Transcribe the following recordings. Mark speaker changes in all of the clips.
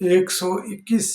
Speaker 1: 121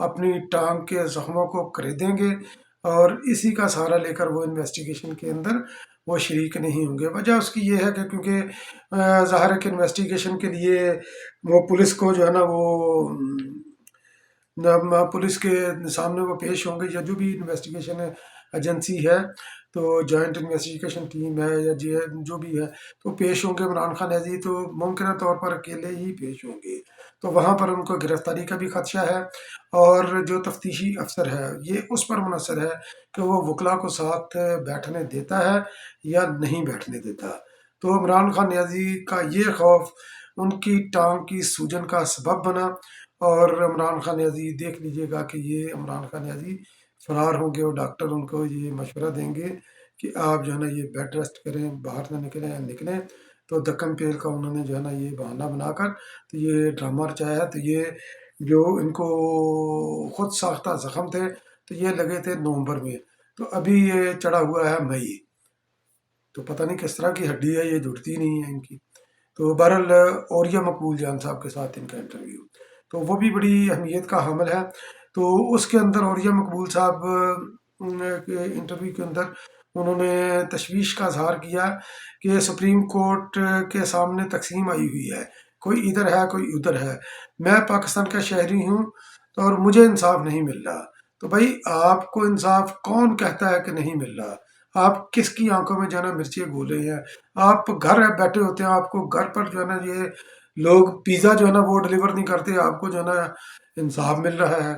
Speaker 1: اپنی ٹانگ کے زخموں کو خریدیں گے اور اسی کا سہارا لے کر وہ انویسٹیگیشن کے اندر وہ شریک نہیں ہوں گے۔ وجہ اس کی یہ ہے کہ کیونکہ ظاہر ہے کہ انویسٹیگیشن کے لیے وہ پولیس کو جو ہے نا وہ پولیس کے سامنے وہ پیش ہوں گے، یا جو بھی انویسٹیگیشن ایجنسی ہے، تو جوائنٹ انویسٹیگیشن ٹیم ہے یا جو بھی ہے، تو پیش ہوں گے عمران خان نیازی، تو ممکنہ طور پر اکیلے ہی پیش ہوں گے، تو وہاں پر ان کو گرفتاری کا بھی خدشہ ہے۔ اور جو تفتیشی افسر ہے یہ اس پر منحصر ہے کہ وہ وکلا کو ساتھ بیٹھنے دیتا ہے یا نہیں بیٹھنے دیتا۔ تو عمران خان نیازی کا یہ خوف ان کی ٹانگ کی سوجن کا سبب بنا، اور عمران خان نیازی دیکھ لیجئے گا کہ یہ عمران خان نیازی فرار ہوں گے، اور ڈاکٹر ان کو یہ مشورہ دیں گے کہ آپ جو ہے نا یہ بیڈ ریسٹ کریں، باہر نہ نکلیں، تو دکن پیل کا انہوں نے جو ہے نا یہ بہانہ بنا کر تو یہ ڈرامہ رچایا۔ تو یہ جو ان کو خود ساختہ زخم تھے تو یہ لگے تھے نومبر میں، تو ابھی یہ چڑھا ہوا ہے مئی، تو پتہ نہیں کس طرح کی ہڈی ہے، یہ جڑتی نہیں ہے ان کی۔ تو بہرحال اوریا مقبول جان صاحب کے ساتھ ان کا انٹرویو، تو وہ بھی بڑی اہمیت کا حامل ہے۔ تو اس کے اندر اوریا مقبول صاحب کے انٹرویو کے اندر انہوں نے تشویش کا اظہار کیا کہ سپریم کورٹ کے سامنے تقسیم آئی ہوئی ہے، کوئی ادھر ہے کوئی ادھر ہے، میں پاکستان کا شہری ہوں اور مجھے انصاف نہیں مل رہا۔ تو بھائی آپ کو انصاف کون کہتا ہے کہ نہیں مل رہا؟ آپ کس کی آنکھوں میں جو ہے نا مرچیں گھول رہے ہیں؟ آپ گھر بیٹھے ہوتے ہیں، آپ کو گھر پر جو ہے نا یہ لوگ پیزا جو ہے نا وہ ڈلیور نہیں کرتے، آپ کو جو ہے نا انصاف مل رہا ہے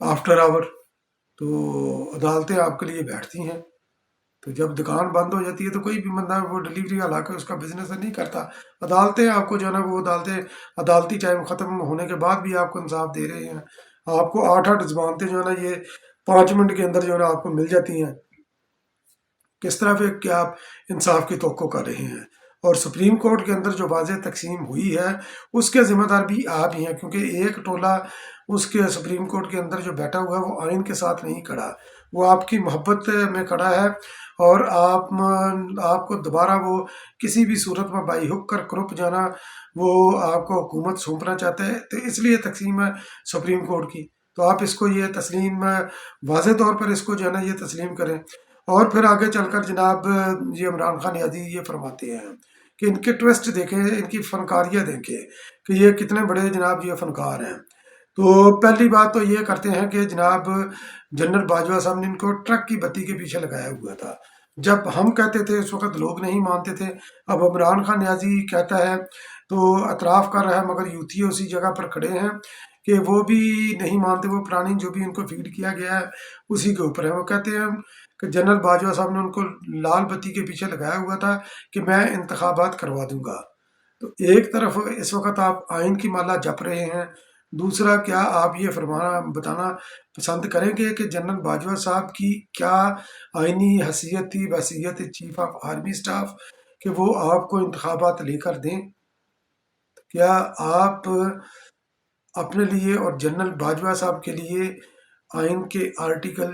Speaker 1: آفٹر آور۔ تو عدالتیں آپ کے لیے بیٹھتی ہیں، تو جب دکان بند ہو جاتی ہے تو کوئی بھی بندہ وہ ڈلیوری والا کے اس کا بزنس نہیں کرتا، عدالتیں آپ کو جو ہے نا وہ عدالتی ٹائم ختم ہونے کے بعد بھی آپ کو انصاف دے رہے ہیں۔ آپ کو 8 ضمانتیں جو ہے نا یہ 5 منٹ کے اندر جو ہے نا آپ کو مل جاتی ہیں۔ کس طرح پہ کیا آپ انصاف کی توقع کر رہے ہیں؟ اور سپریم کورٹ کے اندر جو واضح تقسیم ہوئی ہے اس کے ذمہ دار بھی آپ ہی ہیں، کیونکہ ایک ٹولہ اس کے سپریم کورٹ کے اندر جو بیٹھا ہوا ہے وہ آئین کے ساتھ نہیں کھڑا، وہ آپ کی محبت میں کھڑا ہے، اور آپ کو دوبارہ وہ کسی بھی صورت میں بائی حک کر کروپ جانا وہ آپ کو حکومت سونپنا چاہتے ہیں، تو اس لیے تقسیم ہے سپریم کورٹ کی۔ تو آپ اس کو یہ تسلیم واضح طور پر اس کو جو ہے نا یہ تسلیم کریں۔ اور پھر آگے چل کر جناب یہ عمران خان نیازی یہ فرماتے ہیں کہ ان کے ٹویسٹ دیکھیں، ان کی فنکاریاں دیکھیں کہ یہ کتنے بڑے جناب یہ فنکار ہیں۔ تو پہلی بات تو یہ کرتے ہیں کہ جناب جنرل باجوہ صاحب نے ان کو ٹرک کی بتی کے پیچھے لگایا ہوا تھا، جب ہم کہتے تھے اس وقت لوگ نہیں مانتے تھے، اب عمران خان نیازی کہتا ہے تو اعتراف کر رہا ہے، مگر یوتھی اسی جگہ پر کھڑے ہیں کہ وہ بھی نہیں مانتے، وہ پرانی جو بھی ان کو فیڈ کیا گیا ہے اسی کے اوپر ہے۔ وہ کہتے ہیں کہ جنرل باجوہ صاحب نے ان کو لال بتی کے پیچھے لگایا ہوا تھا کہ میں انتخابات کروا دوں گا۔ تو ایک طرف اس وقت آپ آئین کی مالا جپ رہے ہیں، دوسرا کیا آپ یہ بتانا پسند کریں گے کہ جنرل باجوہ صاحب کی کیا آئینی حیثیت تھی بحیثیت چیف آف آرمی سٹاف کہ وہ آپ کو انتخابات لے کر دیں؟ کیا آپ اپنے لیے اور جنرل باجوہ صاحب کے لیے آئین کے آرٹیکل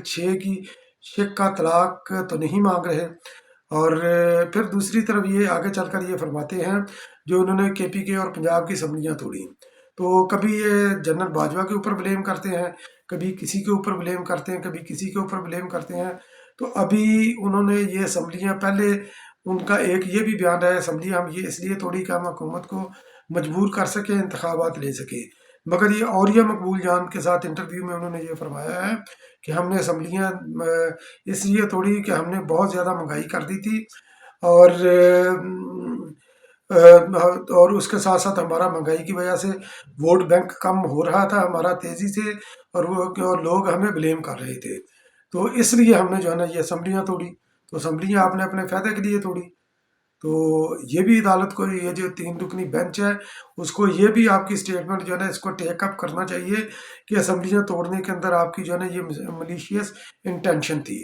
Speaker 1: 6 کی شق کا طلاق تو نہیں مانگ رہے؟ اور پھر دوسری طرف یہ آگے چل کر یہ فرماتے ہیں جو انہوں نے کے پی کے اور پنجاب کی اسمبلیاں توڑی، تو کبھی یہ جنرل باجوہ کے اوپر بلیم کرتے ہیں، کبھی کسی کے اوپر بلیم کرتے ہیں، کبھی کسی کے اوپر بلیم کرتے ہیں۔ تو ابھی انہوں نے یہ اسمبلیاں پہلے ان کا ایک یہ بھی بیان رہا ہے، اسمبلی ہم یہ اس لیے توڑی کہ ہم حکومت کو مجبور کر سکیں انتخابات لے سکیں، مگر یہ اوریا مقبول جان کے ساتھ انٹرویو میں انہوں نے یہ فرمایا ہے کہ ہم نے اسمبلیاں اس لیے توڑی کہ ہم نے بہت زیادہ مہنگائی کر دی تھی، اور اس کے ساتھ ساتھ ہمارا مہنگائی کی وجہ سے ووٹ بینک کم ہو رہا تھا ہمارا تیزی سے، اور لوگ ہمیں بلیم کر رہے تھے، تو اس لیے ہم نے جو ہے نا یہ اسمبلیاں توڑی۔ تو اسمبلیاں آپ نے اپنے فائدے کے لیے توڑی، تو یہ بھی عدالت کو یہ جو 3 رکنی بینچ ہے اس کو یہ بھی آپ کی اسٹیٹمنٹ جو ہے نا اس کو ٹیک اپ کرنا چاہیے کہ اسمبلیاں توڑنے کے اندر آپ کی جو ہے نا یہ ملیشیس انٹینشن تھی۔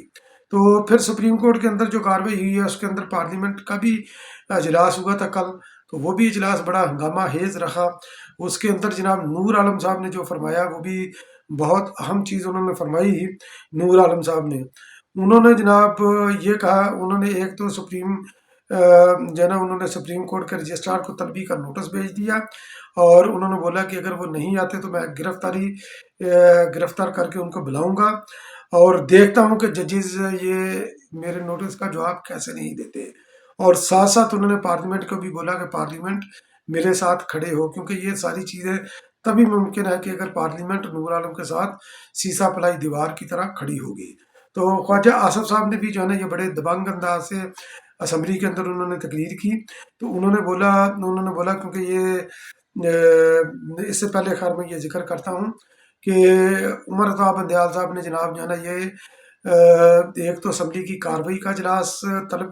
Speaker 1: تو پھر سپریم کورٹ کے اندر جو کارروائی ہوئی ہے اس کے اندر پارلیمنٹ کا بھی اجلاس ہوا تھا کل، تو وہ بھی اجلاس بڑا ہنگامہ خیز رہا۔ اس کے اندر جناب نور عالم صاحب نے جو فرمایا وہ بھی بہت اہم چیز انہوں نے فرمائی۔ نور عالم صاحب نے انہوں نے جناب یہ کہا، انہوں نے ایک تو سپریم جو ہے نا انہوں نے سپریم کورٹ کے رجسٹرار کو طلبی کا نوٹس بھیج دیا، اور انہوں نے بولا کہ اگر وہ نہیں آتے تو میں گرفتار کر کے ان کو بلاؤں گا، اور دیکھتا ہوں کہ ججز یہ میرے نوٹس کا جواب کیسے نہیں دیتے۔ اور ساتھ ساتھ انہوں نے پارلیمنٹ کو بھی بولا کہ پارلیمنٹ میرے ساتھ کھڑے ہو، کیونکہ یہ ساری چیزیں تبھی ممکن ہے کہ اگر پارلیمنٹ نور عالم کے ساتھ سیسا پلائی دیوار کی طرح کھڑی ہوگی۔ تو خواجہ آصف صاحب نے بھی جو ہے نا یہ بڑے دبنگ انداز سے اسمبلی کے اندر انہوں نے تقریر کی، تو انہوں نے بولا کیونکہ اس سے پہلے خیر میں یہ ذکر کرتا ہوں کہ عمر عطا بندیال صاحب نے جناب جو ہے نا یہ ایک تو اسمبلی کی کارروائی کا اجلاس طلب،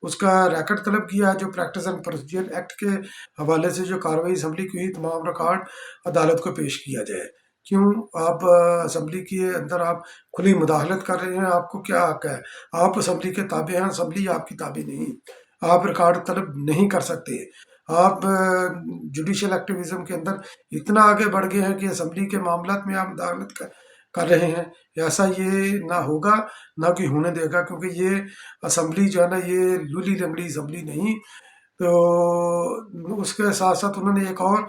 Speaker 1: اس کا ریکارڈ طلب کیا ہے، جو پریکٹس اینڈ پروسیجر ایکٹ کے حوالے سے جو کارروائی اسمبلی کی ہوئی تمام ریکارڈ عدالت کو پیش کیا جائے۔ کیوں آپ اسمبلی کے اندر آپ کھلی مداخلت کر رہے ہیں؟ آپ کو کیا حق ہے؟ آپ اسمبلی کے تابع ہیں، اسمبلی آپ کی تابع نہیں، آپ ریکارڈ طلب نہیں کر سکتے۔ آپ جوڈیشل ایکٹیویزم کے اندر اتنا آگے بڑھ گئے ہیں کہ اسمبلی کے معاملات میں آپ مداخلت کر رہے ہیں۔ ایسا یہ نہ ہوگا، نہ کوئی ہونے دے گا، کیونکہ یہ اسمبلی جو ہے نا یہ لولی لنگڑی اسمبلی نہیں۔ تو اس کے ساتھ ساتھ انہوں نے ایک اور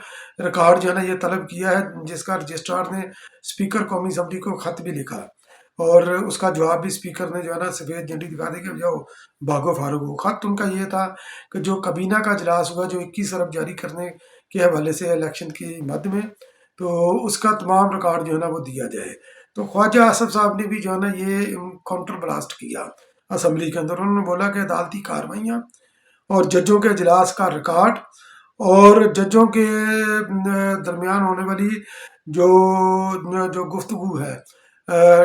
Speaker 1: ریکارڈ جو ہے نا یہ طلب کیا ہے، جس کا رجسٹرار نے اسپیکر قومی اسمبلی کو خط بھی لکھا، اور اس کا جواب بھی اسپیکر نے جو ہے نا سفید جھنڈی دکھا دی کہ جاؤ بھاگو فارغ ہو۔ خط ان کا یہ تھا کہ جو کابینہ کا اجلاس ہوا جو 21 ارب جاری کرنے کے حوالے سے الیکشن کی مد میں، تو اس کا تمام ریکارڈ جو ہے نا وہ دیا جائے۔ تو خواجہ آصف صاحب نے بھی جو ہے نا یہ کاؤنٹر بلاسٹ کیا اسمبلی کے اندر۔ انہوں نے بولا کہ عدالتی کارروائیاں اور ججوں کے اجلاس کا ریکارڈ اور ججوں کے درمیان ہونے والی جو جو گفتگو ہے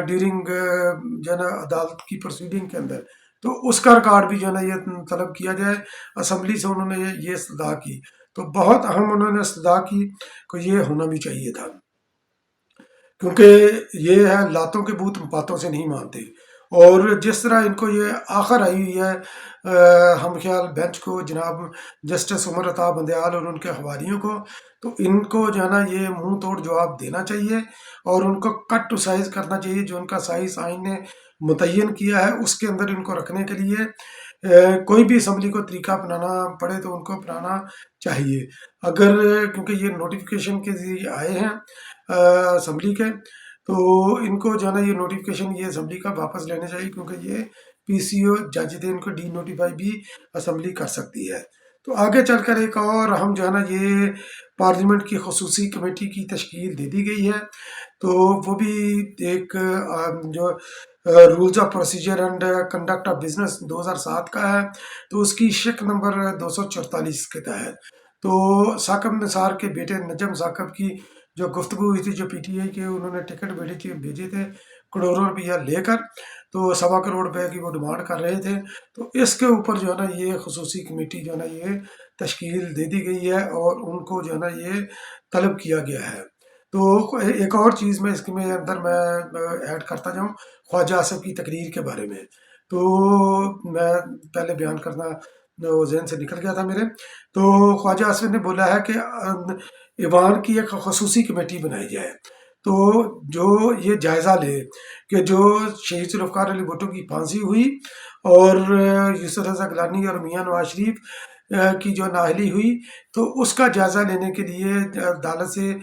Speaker 1: ڈیورنگ جو ہے نا عدالت کی پروسیڈنگ کے اندر، تو اس کا ریکارڈ بھی جو ہے نا یہ طلب کیا جائے۔ اسمبلی سے انہوں نے یہ استدعا کی، تو بہت اہم انہوں نے استدعا کی کہ یہ ہونا بھی چاہیے تھا، کیونکہ یہ ہے لاتوں کے بھوت باتوں سے نہیں مانتے۔ اور جس طرح ان کو یہ آخر آئی ہوئی ہے ہم خیال بینچ کو، جناب جسٹس عمر عطا بندیال اور ان کے حواریوں کو، تو ان کو جو ہے نا یہ منہ توڑ جواب دینا چاہیے، اور ان کو کٹ ٹو سائز کرنا چاہیے۔ جو ان کا سائز آئین نے متعین کیا ہے اس کے اندر ان کو رکھنے کے لیے کوئی بھی اسمبلی کو طریقہ اپنانا پڑے تو ان کو اپنانا چاہیے۔ اگر کیونکہ یہ نوٹیفیکیشن کے ذریعے آئے ہیں اسمبلی کے، تو ان کو جو ہے نا یہ نوٹیفیکیشن یہ اسمبلی کا واپس لینے چاہیے، کیونکہ یہ پی سی او جج تھے، ان کو ڈی نوٹیفائی بھی اسمبلی کر سکتی ہے۔ تو آگے چل کر ایک اور ہم جو ہے نا یہ پارلیمنٹ کی خصوصی کمیٹی کی تشکیل دے دی گئی ہے، تو وہ بھی ایک جو rules of procedure and conduct of business 2007 کا ہے، تو اس کی شق نمبر 244 کے تحت تو ثاقب نثار کے بیٹے نجم ثاقب کی جو گفتگو ہوئی تھی، جو پی ٹی آئی کے انہوں نے ٹکٹ بھیجے تھے کروڑوں روپیہ لے کر، تو 1.25 روپے کی وہ ڈیمانڈ کر رہے تھے، تو اس کے اوپر جو ہے نا یہ خصوصی کمیٹی جو ہے نا یہ تشکیل دے دی گئی ہے، اور ان کو جو ہے نا یہ طلب کیا گیا ہے۔ تو ایک اور چیز میں اس کے اندر میں ایڈ کرتا جاؤں خواجہ آصف کی تقریر کے بارے میں، تو میں پہلے بیان کرنا ذہن سے نکل گیا تھا میرے۔ تو خواجہ آصف نے بولا ہے کہ ایوان کی ایک خصوصی کمیٹی بنائی جائے، تو جو یہ جائزہ لے کہ جو شہید ذوالفقار علی بھٹو کی پھانسی ہوئی، اور یوسف رضا گیلانی اور میاں نواز شریف کی جو نااہلی ہوئی، تو اس کا جائزہ لینے کے لیے عدالت سے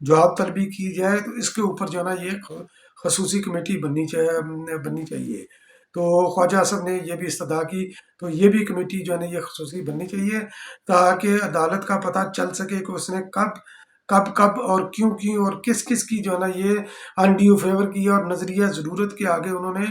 Speaker 1: جواب طلبی کی جائے، تو اس کے اوپر جو ہے نا یہ خصوصی کمیٹی بننی چاہیے۔ تو خواجہ آصف نے یہ بھی استدعا کی، تو یہ بھی کمیٹی جو ہے نا یہ خصوصی بننی چاہیے، تاکہ عدالت کا پتہ چل سکے کہ اس نے کب اور کیوں کی اور کس کس کی جو ہے نا یہ انڈیو فیور کی، اور نظریہ ضرورت کے آگے انہوں نے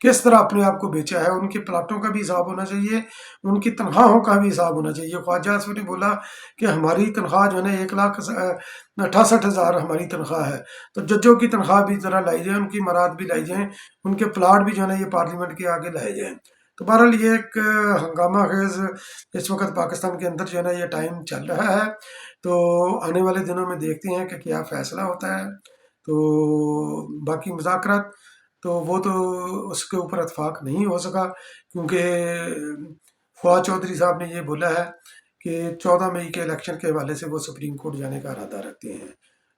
Speaker 1: کس طرح اپنے آپ کو بیچا ہے۔ ان کے پلاٹوں کا بھی حساب ہونا چاہیے، ان کی تنخواہوں کا بھی حساب ہونا چاہیے۔ خواجہ آصف نے بولا کہ ہماری تنخواہ جو ہے نا 1,68,000 ہماری تنخواہ ہے، تو ججوں کی تنخواہ بھی ذرا لائی جائے، ان کی مراد بھی لائی جائیں، ان کے پلاٹ بھی جو ہے نا یہ پارلیمنٹ کے آگے لائے جائیں۔ تو بہرحال یہ ایک ہنگامہ خیز اس وقت پاکستان کے اندر جو ہے نا یہ ٹائم چل رہا ہے، تو آنے والے دنوں میں دیکھتے ہیں کہ کیا فیصلہ ہوتا ہے۔ تو باقی مذاکرات تو وہ تو اس کے اوپر اتفاق نہیں ہو سکا، کیونکہ فواد چودھری صاحب نے یہ بولا ہے کہ 14 مئی کے الیکشن کے حوالے سے وہ سپریم کورٹ جانے کا ارادہ رکھتے ہیں۔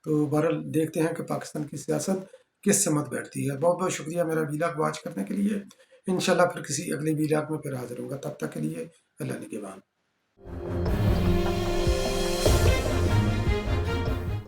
Speaker 1: تو بہرحال دیکھتے ہیں کہ پاکستان کی سیاست کس سمت بیٹھتی ہے۔ بہت بہت شکریہ میرا ویلاگ واچ کرنے کے لیے۔ انشاءاللہ پھر کسی اگلے ویلاگ میں پھر حاضر ہوں گا، تب تک کے لیے اللہ نگہبان۔